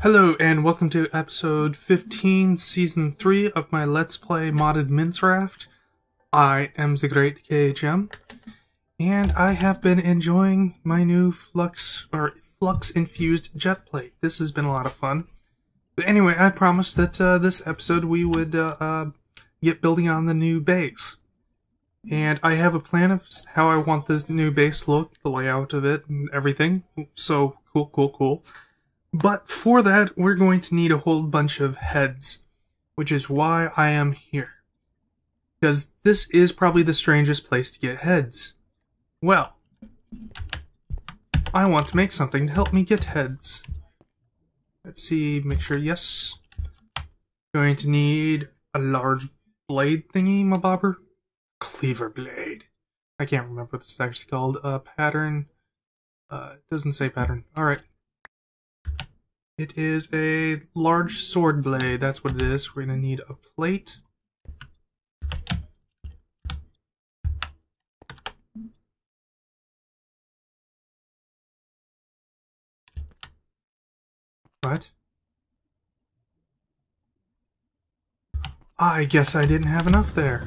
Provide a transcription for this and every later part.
Hello and welcome to episode 15, season 3 of my Let's Play Modded Minecraft. I am the Great KHM, and I have been enjoying my new flux infused jet plate. This has been a lot of fun. But anyway, I promised that this episode we would get building on the new base. And I have a plan of how I want this new base to look, the layout of it, and everything. So, cool. But for that, we're going to need a whole bunch of heads, which is why I am here. Because this is probably the strangest place to get heads. Well, I want to make something to help me get heads. Let's see, make sure, yes. Going to need a large blade thingy, my bobber. Cleaver blade. I can't remember what this is actually called. Pattern. It doesn't say pattern. Alright. It is a large sword blade. That's what it is. We're going to need a plate. What? I guess I didn't have enough there.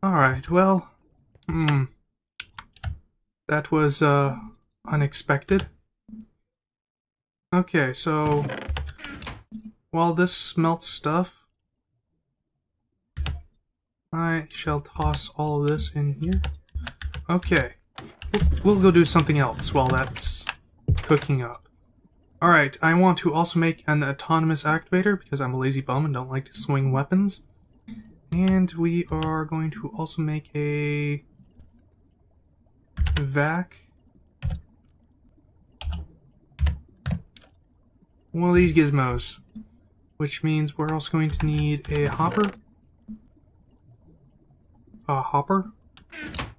Alright, well... That was, unexpected. Okay, so... while this smelts stuff, I shall toss all of this in here. Okay. We'll go do something else while that's cooking up. Alright, I want to also make an autonomous activator because I'm a lazy bum and don't like to swing weapons. And we are going to also make a vac. One of these gizmos. Which means we're also going to need a hopper. A hopper.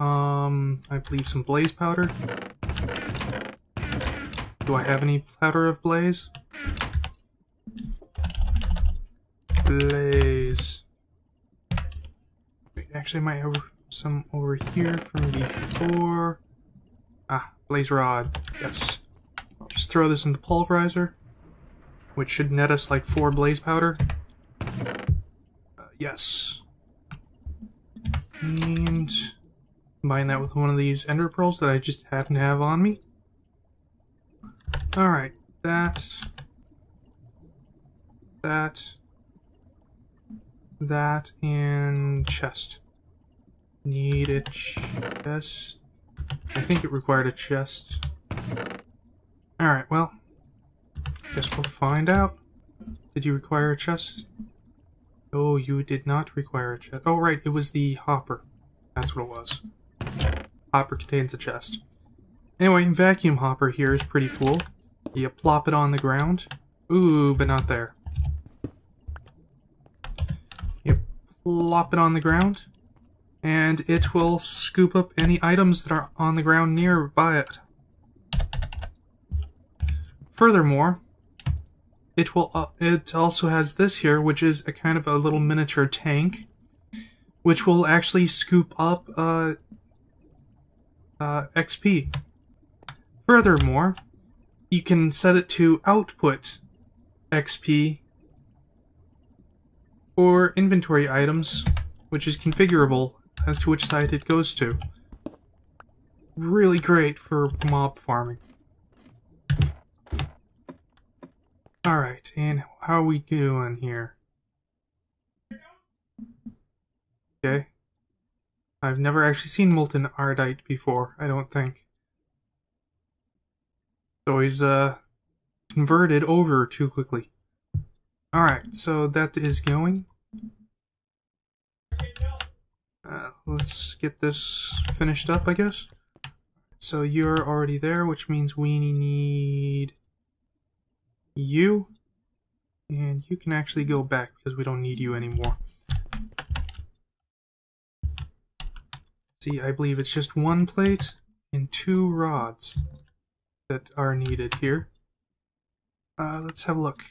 I believe some blaze powder. Do I have any powder of blaze? Blaze. Wait, actually I might have some over here from before. Ah, blaze rod. Yes. I'll just throw this in the pulverizer, which should net us like 4 blaze powder. Yes. And combine that with one of these ender pearls that I just happen to have on me. Alright, that, and chest. Need a chest. I think it required a chest. Alright, well, guess we'll find out. Did you require a chest? Oh, you did not require a chest. Oh, right, it was the hopper. That's what it was. Hopper contains a chest. Anyway, vacuum hopper here is pretty cool. You plop it on the ground. Ooh, but not there. You plop it on the ground, and it will scoop up any items that are on the ground nearby it. Furthermore, it also has this here, which is a kind of a little miniature tank, which will actually scoop up XP. Furthermore, you can set it to output XP or inventory items, which is configurable as to which site it goes to. Really great for mob farming. Alright, and how are we doing here? Okay. I've never actually seen molten ardite before, I don't think. It's always, converted over too quickly. Alright, so that is going. Let's get this finished up, I guess. So you're already there, which means we need you. And you can actually go back because we don't need you anymore. See, I believe it's just 1 plate and 2 rods that are needed here. Let's have a look.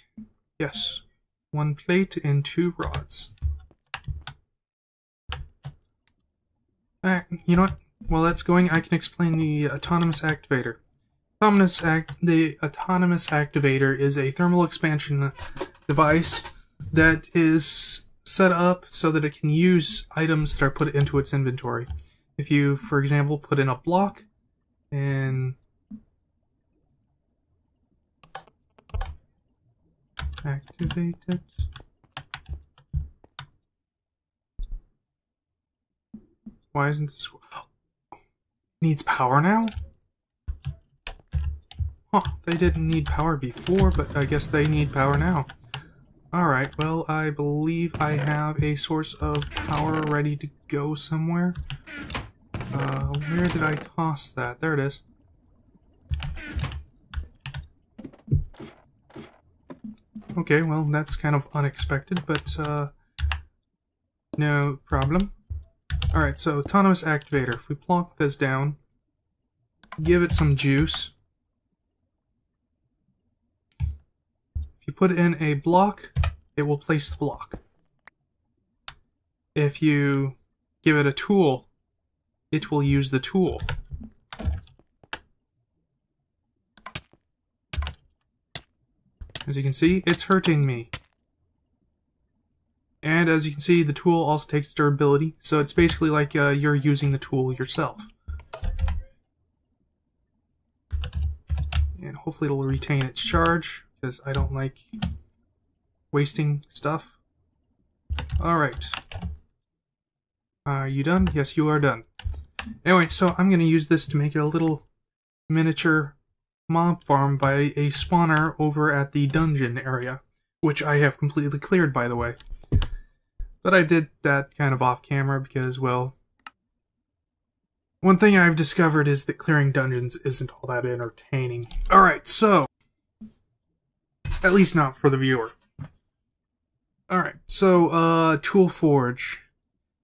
Yes, 1 plate and 2 rods. You know what? while that's going, I can explain the autonomous activator. The autonomous activator is a thermal expansion device that is set up so that it can use items that are put into its inventory. If you, for example, put in a block and activate it. Why isn't this... Needs power now? Huh, they didn't need power before, but I guess they need power now. Alright, well, I believe I have a source of power ready to go somewhere. Where did I toss that? There it is. Okay, well, that's kind of unexpected, but, no problem. Alright, so autonomous activator. If we plonk this down, give it some juice. If you put in a block, it will place the block. If you give it a tool, it will use the tool. As you can see, it's hurting me. And as you can see, the tool also takes durability, so it's basically like you're using the tool yourself. And hopefully it'll retain its charge, because I don't like wasting stuff. Alright. Are you done? Yes, you are done. Anyway, so I'm going to use this to make a little miniature mob farm by a spawner over at the dungeon area, which I have completely cleared, by the way. But I did that kind of off camera because, well, one thing I've discovered is that clearing dungeons isn't all that entertaining. Alright, so, at least not for the viewer. Alright, so, Tool Forge.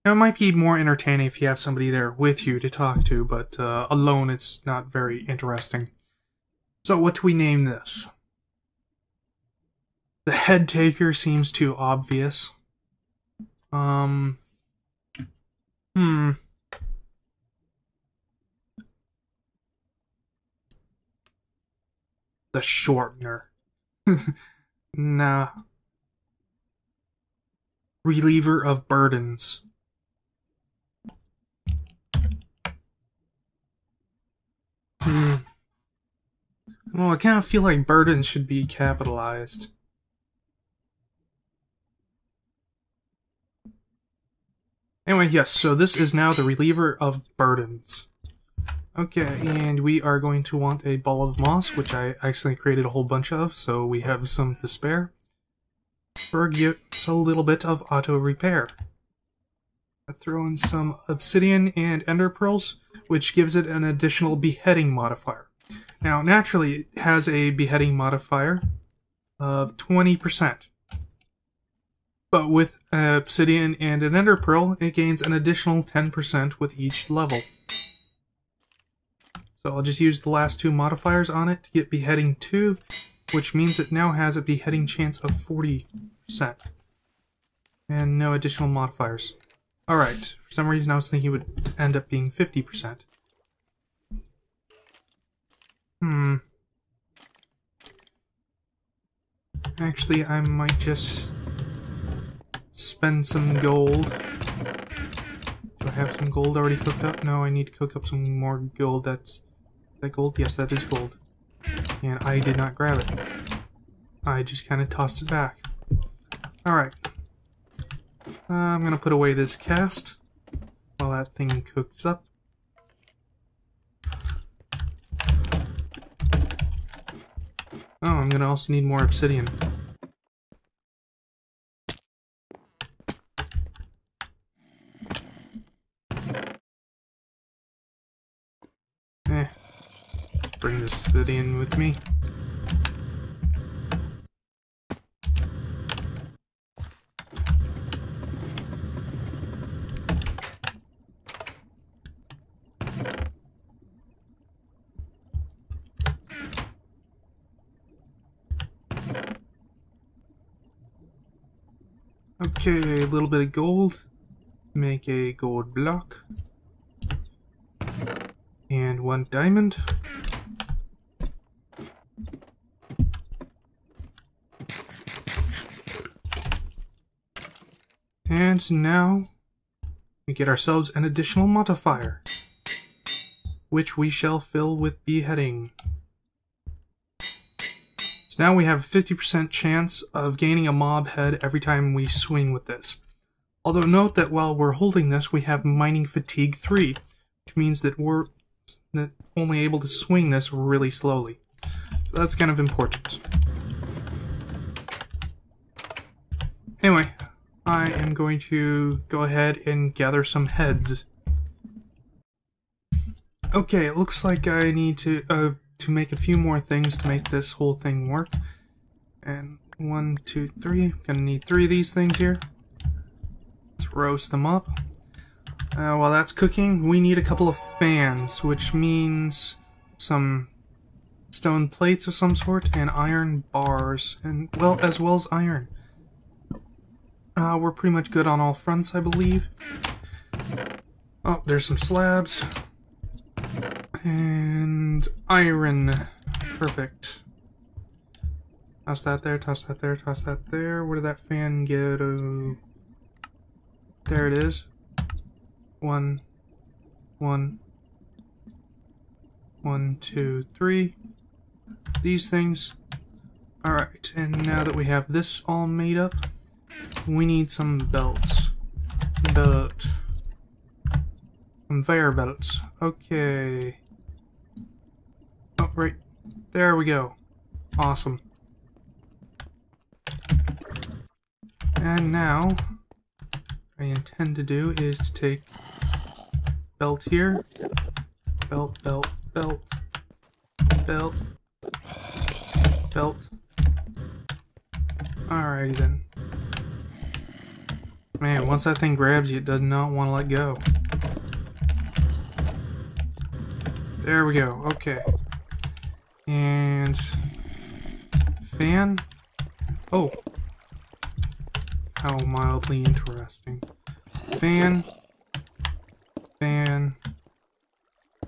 Now, it might be more entertaining if you have somebody there with you to talk to, but alone it's not very interesting. So, what do we name this? The head taker seems too obvious. The shortener. Nah. Reliever of burdens. Well, I kind of feel like burdens should be capitalized. Anyway, yes, so this is now the reliever of burdens. Okay, and we are going to want a ball of moss, which I actually created a whole bunch of, so we have some to spare. Gives a little bit of auto repair. I throw in some obsidian and ender pearls, which gives it an additional beheading modifier. Now, naturally, it has a beheading modifier of 20%. But with an obsidian and an ender pearl, it gains an additional 10% with each level. So I'll just use the last two modifiers on it to get beheading 2, which means it now has a beheading chance of 40%. And no additional modifiers. Alright, for some reason I was thinking it would end up being 50%. Actually, I might just spend some gold. Do I have some gold already cooked up? No, I need to cook up some more gold. Is that gold? Yes, that is gold. And I did not grab it. I just kind of tossed it back. Alright. I'm gonna put away this cast while that thing cooks up. Oh, I'm gonna also need more obsidian. Bring this obsidian with me. Okay, a little bit of gold. Make a gold block. And 1 diamond. And now we get ourselves an additional modifier, which we shall fill with beheading. So now we have a 50% chance of gaining a mob head every time we swing with this. Although note that while we're holding this, we have mining fatigue 3, which means that we're only able to swing this really slowly. So that's kind of important. Anyway, I am going to go ahead and gather some heads. Okay, it looks like I need to make a few more things to make this whole thing work. And 1, 2, 3. Gonna need 3 of these things here. Let's roast them up. While that's cooking, we need a couple of fans, which means some stone plates of some sort and iron bars, and as well as iron. We're pretty much good on all fronts, I believe. Oh, there's some slabs. And iron. Perfect. Toss that there, toss that there, toss that there. Where did that fan go? There it is. 1, 1, 1, 2, 3. These things. Alright, and now that we have this all made up, we need some belts. Conveyor belts. Okay. Oh, right. There we go. Awesome. And now, what I intend to do is to take belt here. Belt, belt, belt. Belt. Belt. Alrighty then. Man, once that thing grabs you, it does not want to let go. There we go, okay. And fan. Oh. How mildly interesting. Fan. Fan.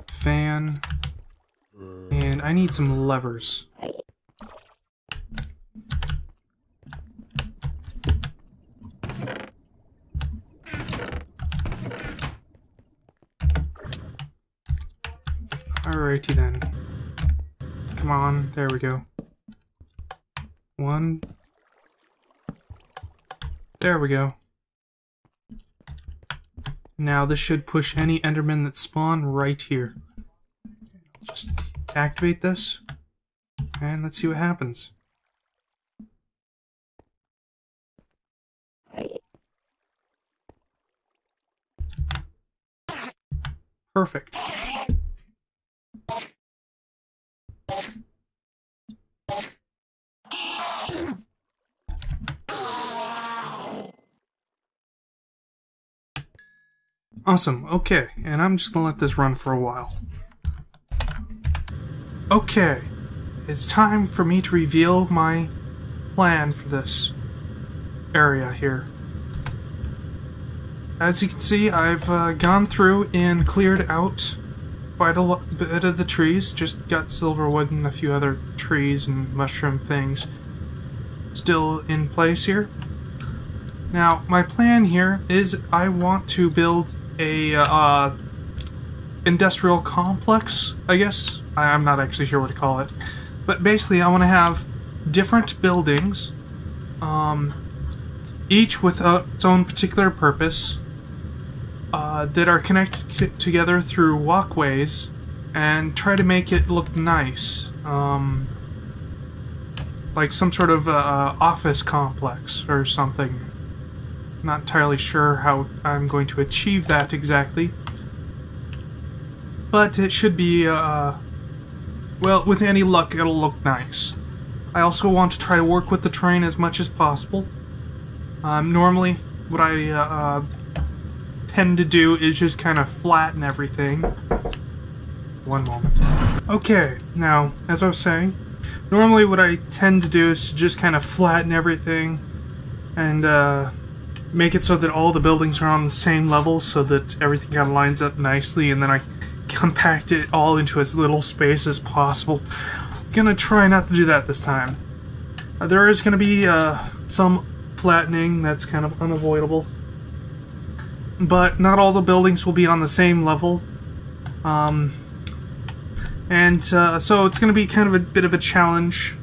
Fan. And I need some levers. Alrighty then. Come on, there we go. 1. There we go. Now this should push any Endermen that spawn right here. Just activate this, and let's see what happens. Perfect. Awesome, okay, and I'm just gonna let this run for a while. Okay, it's time for me to reveal my plan for this area here. As you can see, I've gone through and cleared out quite a bit of the trees, just got silverwood and a few other trees and mushroom things still in place here. Now, my plan here is I want to build a industrial complex, I guess. I'm not actually sure what to call it. But basically, I want to have different buildings, each with its own particular purpose, that are connected together through walkways, and try to make it look nice. Like some sort of office complex or something. Not entirely sure how I'm going to achieve that exactly. But it should be, well, with any luck, it'll look nice. I also want to try to work with the terrain as much as possible. Normally, what I tend to do is just kind of flatten everything. One moment. Okay, now, as I was saying, normally what I tend to do is to just kind of flatten everything and make it so that all the buildings are on the same level so that everything kind of lines up nicely, and then I compact it all into as little space as possible. Gonna try not to do that this time. There is gonna be some flattening that's kind of unavoidable, but not all the buildings will be on the same level. So it's gonna be kind of a bit of a challenge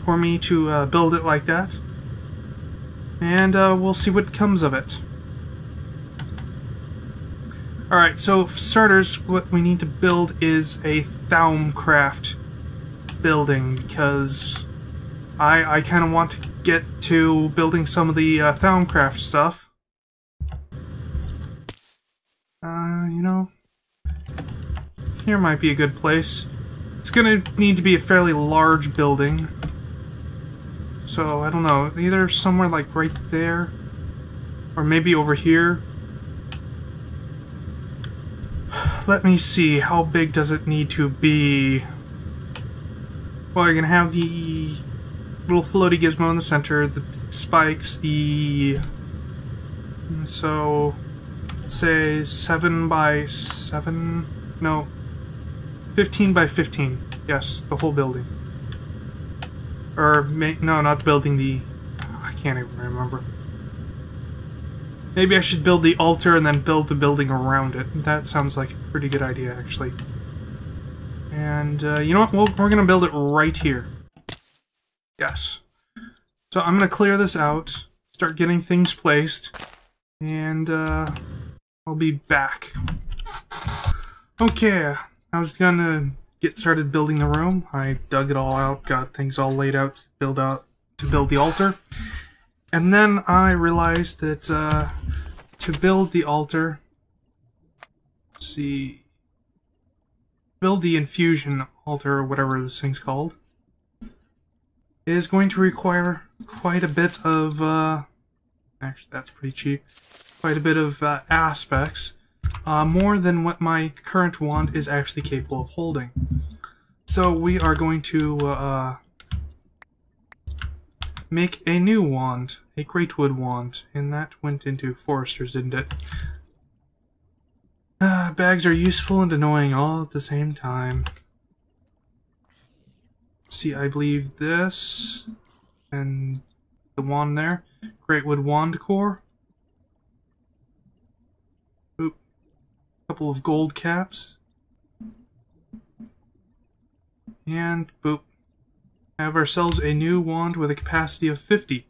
for me to build it like that, and we'll see what comes of it. Alright, so for starters, what we need to build is a thaumcraft building, because I kind of want to get to building some of the thaumcraft stuff. You know, here might be a good place. It's gonna need to be a fairly large building. So, I don't know, either somewhere like right there, or maybe over here. Let me see, how big does it need to be? Well, you're gonna have the little floaty gizmo in the center, the spikes, so let's say 7 by 7, no, 15 by 15, yes, the whole building. Or, no, not the building, I can't even remember. Maybe I should build the altar and then build the building around it. That sounds like a pretty good idea, actually. And, you know what? We're going to build it right here. Yes. So I'm going to clear this out, start getting things placed, and, I'll be back. Okay, I was going to get started building the room. I dug it all out, got things all laid out to build the altar. And then I realized that to build the altar, let's see, build the infusion altar, or whatever this thing's called, is going to require quite a bit of, actually that's pretty cheap, quite a bit of aspects, more than what my current wand is actually capable of holding. So we are going to make a new wand, a Greatwood wand, and that went into Foresters, didn't it? Bags are useful and annoying all at the same time. See, I believe this, and the wand there, Greatwood wand core. Oop. Couple of gold caps. And boop. Have ourselves a new wand with a capacity of 50,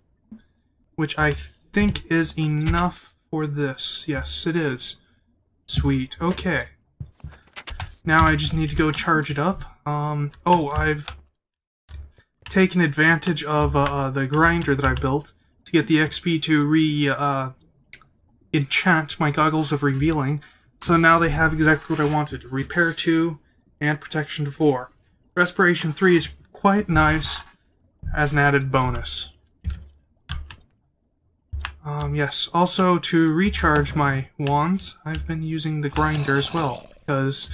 which I think is enough for this. Yes, it is. Sweet. Okay. Now I just need to go charge it up. Oh, I've taken advantage of the grinder that I built to get the XP to enchant my goggles of revealing. So now they have exactly what I wanted: repair 2 and protection 4. Respiration 3 is quite nice as an added bonus. Yes, also to recharge my wands, I've been using the grinder as well, because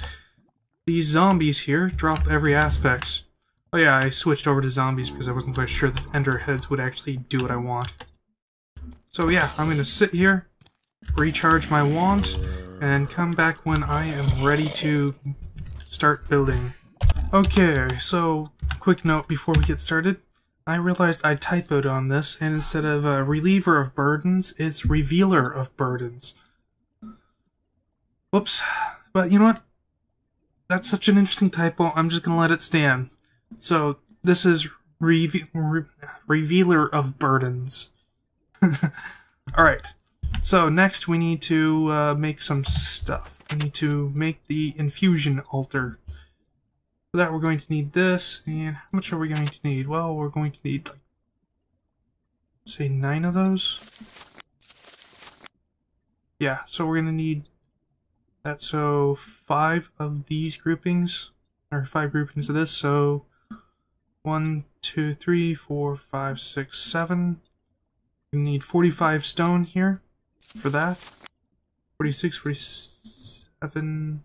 these zombies here drop every aspect. Oh yeah, I switched over to zombies because I wasn't quite sure that ender heads would actually do what I want. So yeah, I'm gonna sit here, recharge my wand, and come back when I am ready to start building. Okay, so quick note before we get started. I realized I typoed on this, and instead of reliever of burdens, it's revealer of burdens. Whoops. But you know what? That's such an interesting typo, I'm just gonna let it stand. So, this is revealer of burdens. Alright. So, next we need to make some stuff. We need to make the infusion altar. For that we're going to need this, and how much are we going to need? Well, we're going to need, like, say 9 of those? Yeah, so we're going to need that, so 5 of these groupings, or 5 groupings of this, so 1, 2, 3, 4, 5, 6, 7. We need 45 stone here for that. 46, 47...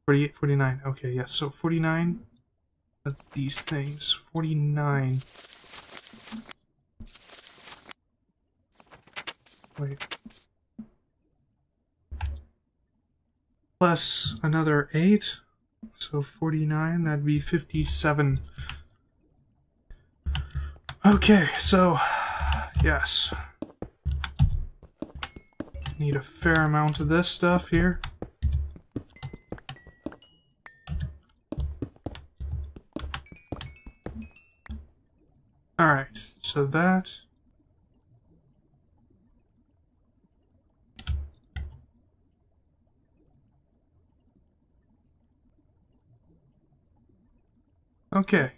48, 49. Okay, yes, so 49 of these things. 49. Wait. plus another 8. So 49, that'd be 57. Okay, so, yes. Need a fair amount of this stuff here. Alright, so that. Okay.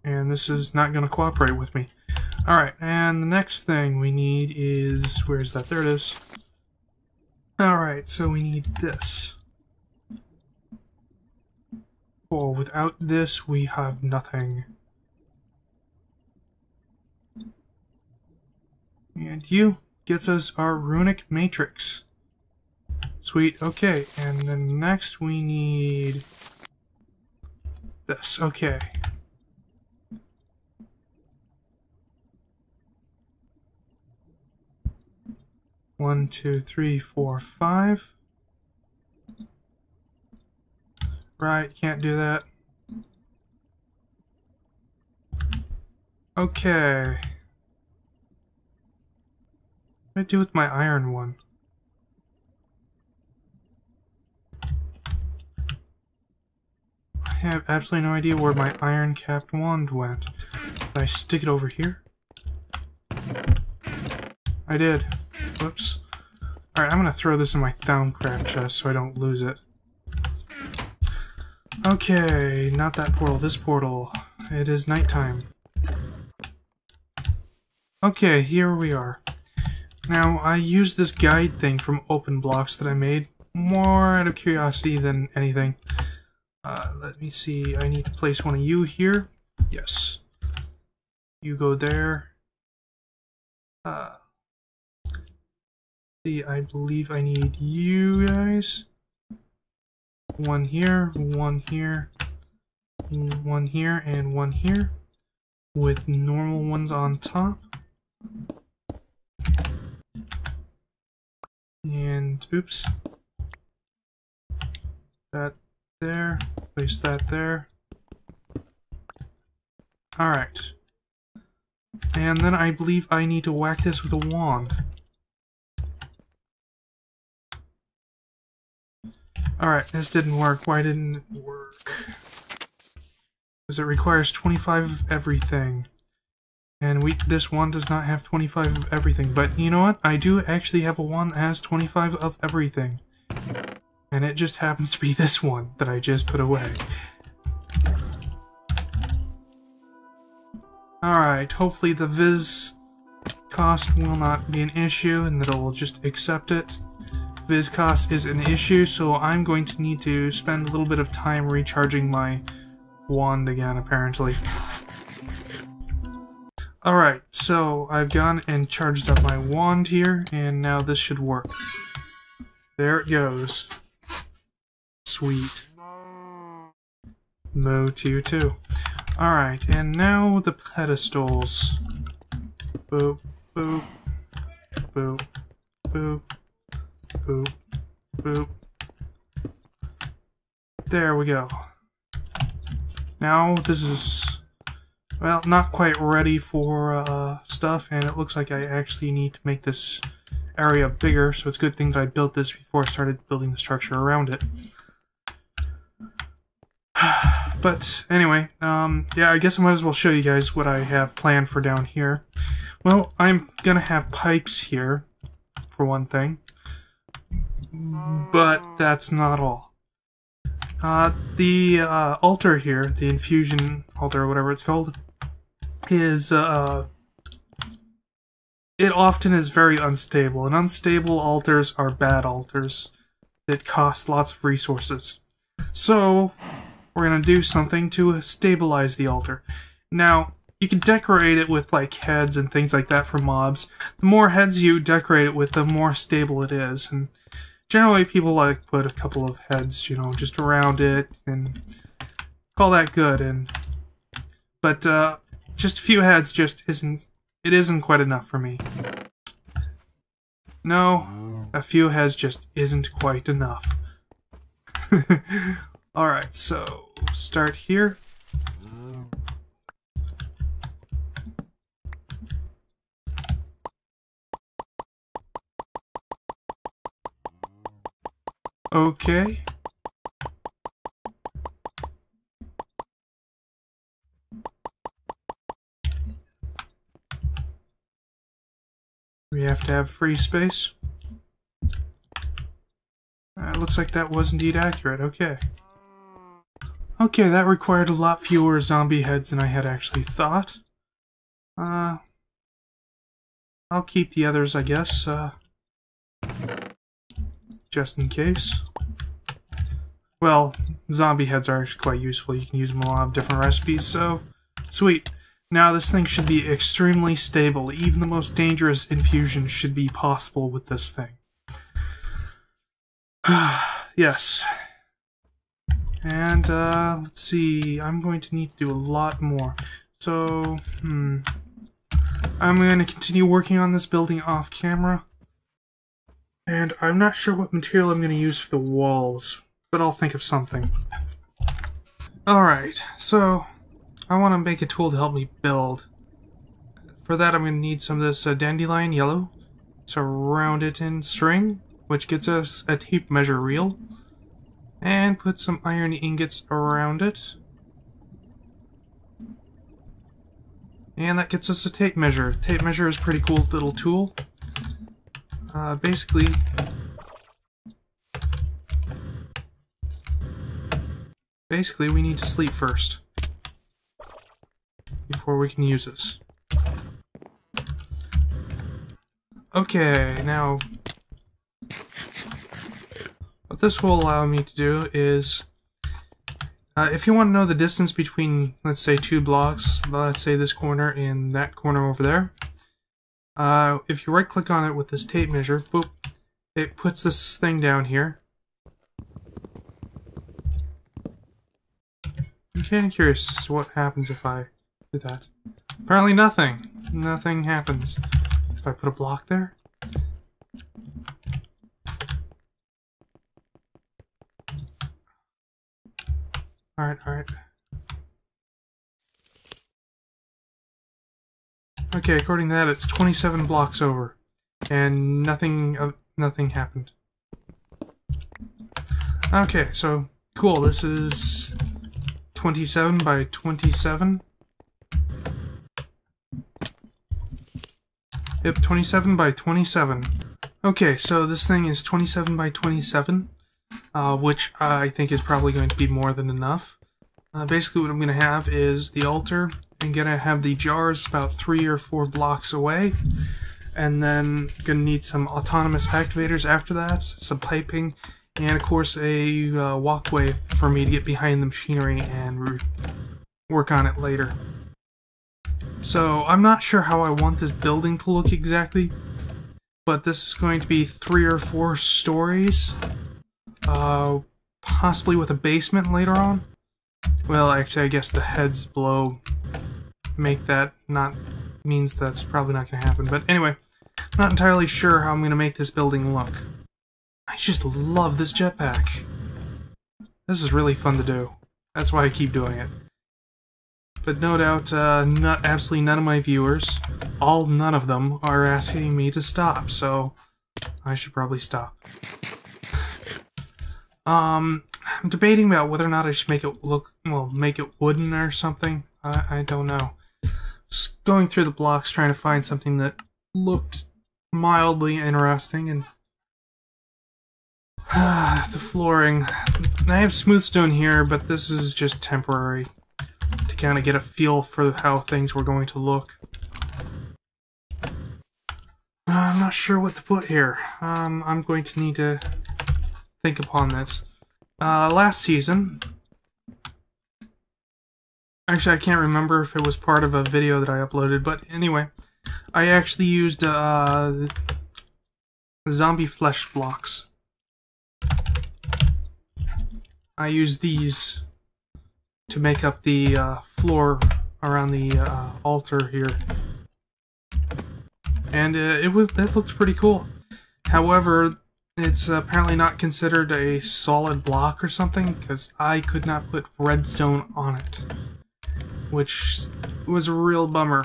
And this is not going to cooperate with me. Alright, and the next thing we need is... Where's that? There it is. Alright, so we need this. Oh, without this, we have nothing. And you gets us our runic matrix. Sweet, okay, and then next we need this, okay. One, two, three, four, five. Right, can't do that. Okay. What do I do with my iron one? I have absolutely no idea where my iron capped wand went. Did I stick it over here? I did. Whoops. Alright, I'm gonna throw this in my thaumcraft chest so I don't lose it. Okay, not that portal, this portal. It is nighttime. Okay, here we are. Now, I used this guide thing from Open Blocks that I made more out of curiosity than anything. Let me see, I need to place one of you here. Yes. You go there. See, I believe I need you guys. One here, one here, one here, and one here. With normal ones on top. And, oops. That there. Place that there. Alright. And then I believe I need to whack this with a wand. Alright, this didn't work. Why didn't it work? Because it requires 25 of everything. And this wand does not have 25 of everything. But you know what? I do actually have a wand that has 25 of everything. And it just happens to be this one that I just put away. Alright, hopefully the viz cost will not be an issue and that it will just accept it. Viz cost is an issue, so I'm going to need to spend a little bit of time recharging my wand again, apparently. Alright, so I've gone and charged up my wand here, and now this should work. There it goes. Sweet. Moo to you too. Alright, and now the pedestals. Boop, boop, boop, boop, boop, boop. There we go. Now this is, well, not quite ready for stuff, and it looks like I actually need to make this area bigger, so it's a good thing that I built this before I started building the structure around it. But anyway, yeah, I guess I might as well show you guys what I have planned for down here. Well, I'm gonna have pipes here, for one thing. But that's not all. The altar here, the infusion altar or whatever it's called, is, it often is very unstable, and unstable altars are bad altars that cost lots of resources. So, we're going to do something to stabilize the altar. Now, you can decorate it with like heads and things like that for mobs. The more heads you decorate it with, the more stable it is. And generally people like put a couple of heads, you know, just around it and call that good. But just a few heads just isn't quite enough for me. No, a few heads just isn't quite enough. Alright, so start here. Okay. We have to have free space. Looks like that was indeed accurate. Okay. Okay, that required a lot fewer zombie heads than I had actually thought. I'll keep the others, I guess, just in case. Well, zombie heads are actually quite useful. You can use them in a lot of different recipes, so sweet. Now this thing should be extremely stable. Even the most dangerous infusion should be possible with this thing. Yes. And, let's see, I'm going to need to do a lot more. So, I'm going to continue working on this building off camera. And I'm not sure what material I'm going to use for the walls, but I'll think of something. Alright, so I want to make a tool to help me build. For that I'm going to need some of this dandelion yellow, surround it in string, which gets us a tape measure reel, and put some iron ingots around it. And that gets us a tape measure. Tape measure is a pretty cool little tool. Basically, we need to sleep first before we can use this. Okay, now what this will allow me to do is, if you want to know the distance between, let's say, two blocks, let's say this corner and that corner over there, if you right-click on it with this tape measure, boop, it puts this thing down here. I'm kind of curious what happens if I do that. Apparently nothing. Nothing happens. If I put a block there? Alright, alright. Okay, according to that, it's 27 blocks over. And nothing happened. Okay, so, cool, this is 27 by 27. Yep, 27 by 27. Okay, so this thing is 27 by 27, which I think is probably going to be more than enough. Basically what I'm going to have is the altar. I'm going to have the jars about 3 or 4 blocks away. And then going to need some autonomous activators after that, some piping, and of course a walkway for me to get behind the machinery and work on it later. So I'm not sure how I want this building to look exactly, but this is going to be 3 or 4 stories, possibly with a basement later on. Well, actually I guess the heads below make that means that's probably not going to happen, but anyway, not entirely sure how I'm going to make this building look. I just love this jetpack. This is really fun to do. That's why I keep doing it. But no doubt, absolutely none of my viewers, none of them, are asking me to stop, so I should probably stop. I'm debating about whether or not I should make it make it wooden or something. I don't know. Just going through the blocks trying to find something that looked mildly interesting, and the flooring. I have smooth stone here, but this is just temporary to kind of get a feel for how things were going to look. I'm not sure what to put here. I'm going to need to think upon this. Last season, actually I can't remember if it was part of a video that I uploaded, but anyway, I actually used zombie flesh blocks. I used these to make up the floor around the altar here, and it looked pretty cool. However, it's apparently not considered a solid block or something, because I could not put redstone on it, which was a real bummer.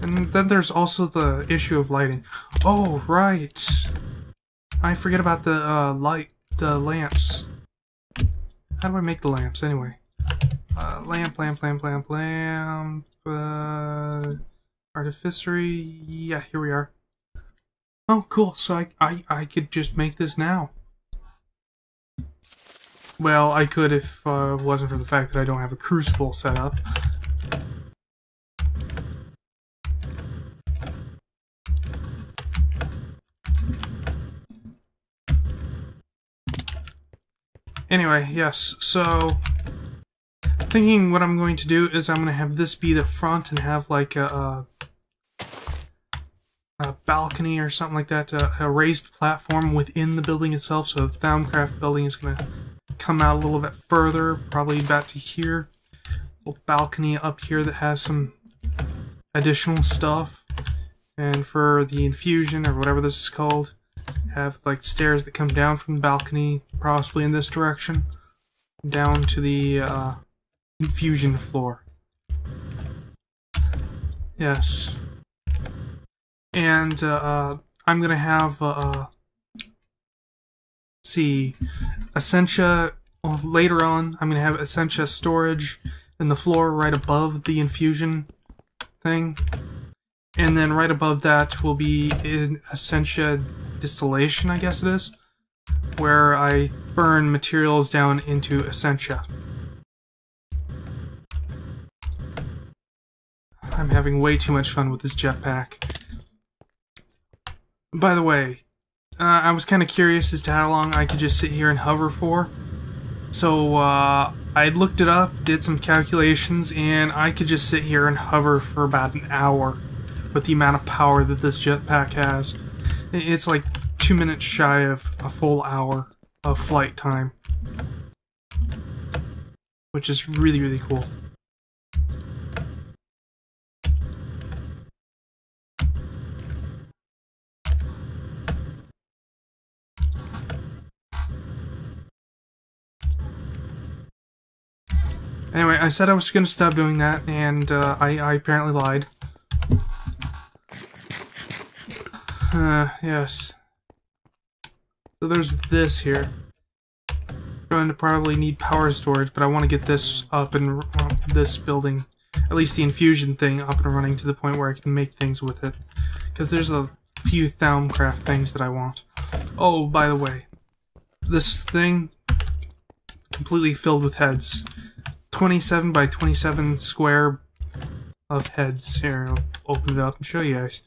And then there's also the issue of lighting. Oh, right! I forget about the lamps. How do I make the lamps, anyway? Lamp, artificery, yeah, here we are. Oh, cool, so I could just make this now. Well, I could if it wasn't for the fact that I don't have a crucible set up. Anyway, yes, so thinking what I'm going to do is I'm going to have this be the front and have like a balcony or something like that, a raised platform within the building itself, so the thaumcraft building is going to come out a little bit further, probably about to here. A little balcony up here that has some additional stuff. And for the infusion, or whatever this is called, have like stairs that come down from the balcony, possibly in this direction, down to the infusion floor. Yes. And I'm gonna have Essentia. Well, later on, I'm gonna have Essentia storage in the floor right above the infusion thing, and then right above that will be in Essentia distillation, I guess it is, where I burn materials down into Essentia. I'm having way too much fun with this jetpack. By the way, I was kind of curious as to how long I could just sit here and hover for. So I looked it up, did some calculations, and I could just sit here and hover for about an hour with the amount of power that this jetpack has. It's like 2 minutes shy of a full hour of flight time, which is really, really cool. Anyway, I said I was going to stop doing that, and I apparently lied. Yes. So there's this here. I'm going to probably need power storage, but I want to get this up and this building, at least the infusion thing, up and running to the point where I can make things with it. Because there's a few thaumcraft things that I want. Oh, by the way, this thing completely filled with heads. 27 by 27 square of heads. Here, I'll open it up and show you guys.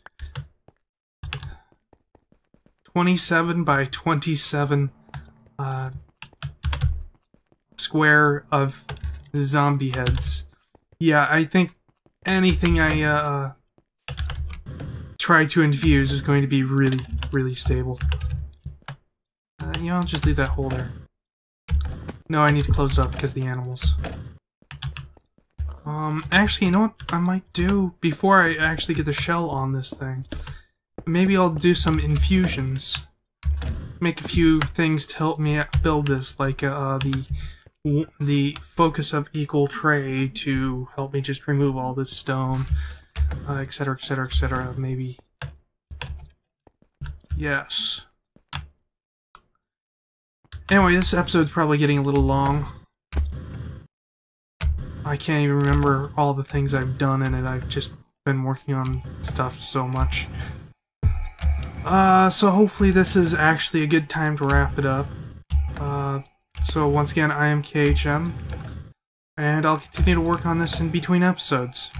27 by 27 square of zombie heads. Yeah, I think anything I try to infuse is going to be really, really stable. You know, I'll just leave that hole there. No, I need to close it up because of the animals. Actually, you know what I might do before I actually get the shell on this thing? Maybe I'll do some infusions. Make a few things to help me build this, like the focus of equal tray to help me just remove all this stone, etc, etc, etc, maybe. Yes. Anyway, this episode's probably getting a little long. I can't even remember all the things I've done in it. I've just been working on stuff so much. So hopefully this is actually a good time to wrap it up. So once again, I am KHM, and I'll continue to work on this in between episodes.